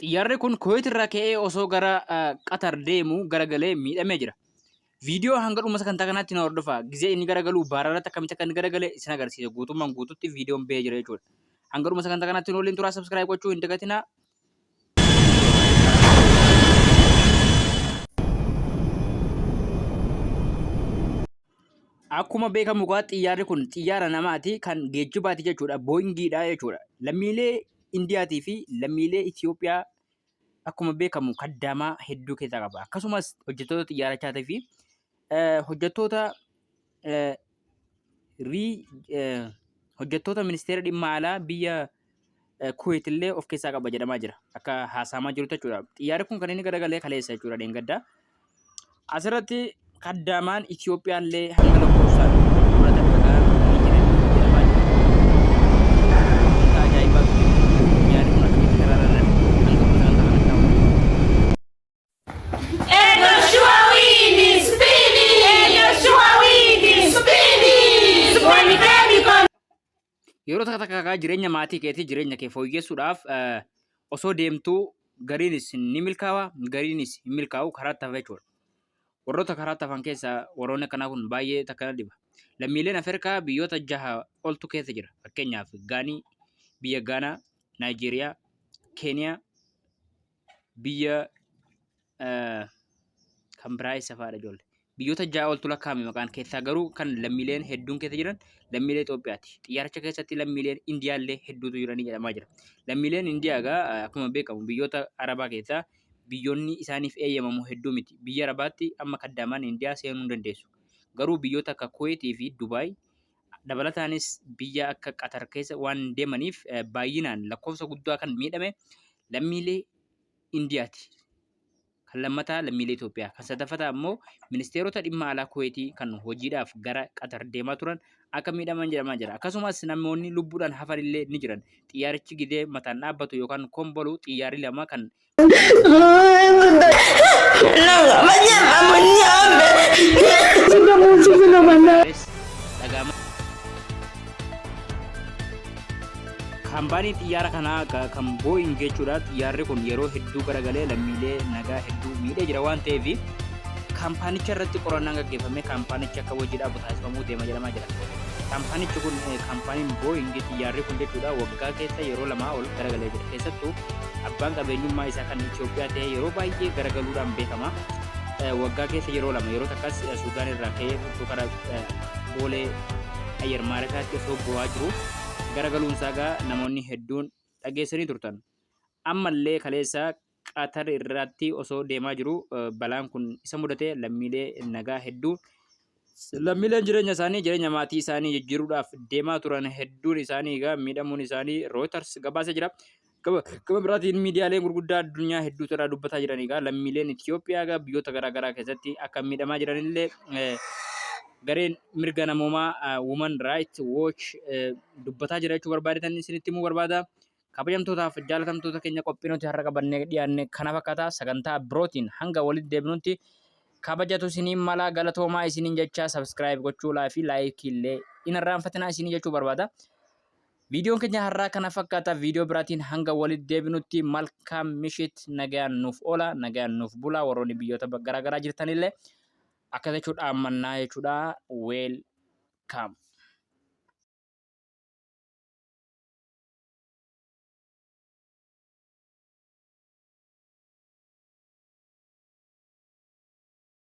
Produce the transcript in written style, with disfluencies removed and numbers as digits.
Xiyyaarri kun Kuwait irraa ka'ee osoo gara Qatar deemu garagalee miidhamee jira. Viidiyoo hanga dhuma sagantaa kanaatti na hordofaa. Gizee inni garagalu baaraarratti akkamitti akka inni garagale isin agarsiisa. Guutummaan guututti viidiyoon bahee jira jechuudha. Hanga dhuma sagantaa kanaatti waliin turaa subscribe gochuu hin dagatinaa. Akkuma beekamu xiyyaarri kun xiyyaara namaati kan geejjibaati jechuudha. Booyingiidha jechuudha. Lammiilee Indiyaatii fi lammiilee Itoophiyaa akkuma beekamu kaddaamaa hedduu keessaa qaba. Akkasumas hojjettoota xiyyaarachaatii fi hojjettoota ministeera dhimma alaa biyya Kuwait illee of keessaa qaba jedhamaa jira. Akka haasamaa jiru jechuudha. Xiyyaarri kun kan inni garagalee kaleessa jechuudha dheengaddaa. Asirratti kaddaamaan Itoophiyaa illee hanga lakkoofsaan fudhatan dhagaa ni jiran jedhamaa jira. Ajaa'ibaa xiyyaarri kun akkamitti garagalan hanga busaan ta'an akka yeroo takka jireenya maatii keetii jireenya kee fooyyessuudhaaf osoo deemtuu gariinis ni milkaawa gariinis hin milkaa'u karaa tafa jechuudha. Warroota karaa tafan keessaa warroonni akkanaa kun baay'ee takkana dhiba. Lammiileen Afrikaa biyyoota 6 oltu keessa jira. Fakkeenyaaf biyya Gaanaa, Naayijeeriyaa, Keeniyaa, biyya kan biraa isa fa'aadha ijoollee. Biyyoota 6 oltu lakkaa'ame maqaan keessaa garuu kan lammiileen hedduun keessa jiran lammiilee Itoophiyaati. Xiyyaaricha keessatti lammiileen Indiyaa illee hedduutu jiranii jedhamaa jira. Lammiileen Indiyaa egaa akkuma beekamu biyyoota Arabaa keessaa biyyoonni isaaniif eeyyamamu hedduu miti. Biyya Arabaatti amma kaddaamaan Indiyaa seenuu hin dandeessu. Garuu biyyoota akka Kuwaitii fi Dubaay dabalataanis biyya akka Qatar keessa waan deemaniif baay'inaan lakkoofsa guddaa kan miidhame lammiilee Indiyaati. Kan lammataa lammiilee Itoophiyaa. Kan sadaffataa immoo ministeerota dhimma alaa Kuwaitii kan hojiidhaaf gara Qatar deemaa turan akka miidhaman jedhamaa jira. Akkasumas namoonni lubbuudhaan hafan illee ni jiran. Xiyyaarichi gidee mataan dhaabbatu yookaan kombolu xiyyaarri lama kan Kaampaanii xiyyaara kanaa kan Boeing jechuudha. Xiyyaarri kun yeroo hedduu garagalee lammiilee nagaa hedduu miidhee jira waan ta'eef kaampaanicha irratti qorannaan gaggeeffamee kaampaanichi akka hojiidhaaf taasifamuu deema jedhamaa jira. Kaampaanichi kun kaampaaniin Boeing xiyyaarri kun jechuudha waggaa keessa yeroo 2 ol garagalee jira. Keessattuu abbaan qabeenyummaa isaa kan Itoophiyaa ta'e yeroo baay'ee garagaluudhaan beekama. Waggaa keessa yeroo 2 yeroo takkas Suudaan irraa ka'ee karaa Boolee Ayyar Maarafiyaatti osoo bu'aa jiru. Garagaluun isaa namoonni hedduun dhageessanii turtan. Ammallee kaleessa Qatar irratti osoo deemaa jiru balaan kun isa mudate lammiilee nagaa hedduu lammiileen jireenya maatii isaanii jijjiiruudhaaf deemaa turan hedduun isaanii miidhamuun isaanii Reuters gabaasee jira. Gama biraatiin miidiyaaleen gurguddaa addunyaa hedduutu irraa dubbataa jiran lammiileen Itoophiyaa biyyoota garaagaraa keessatti akka miidhamaa jiranillee gareen mirga namoomaa Women Rights Watch dubbataa jira jechuu barbaadan isinitti himuu barbaada. Kabajamtootaaf jaalatamtoota keenya qophiinuti har'a qabannee dhiyaanne kana fakkaata. Sagantaa birootiin hanga walitti deebinutti kabajatu isiniin mala galatoomaa isiniin jecha subscribe gochuudhaa fi like illee hin irraanfatinaa isinii jechuu barbaada. Viidiyoon keenya har'aa kana fakkaata. Viidiyoo biraatiin hanga walitti deebinutti malkaam mishit nagayaan nuuf oola nagayaan nuuf bula. Warroonni biyyoota garaagaraa jirtanillee akka jechuudha mannaa jechuudha welcome.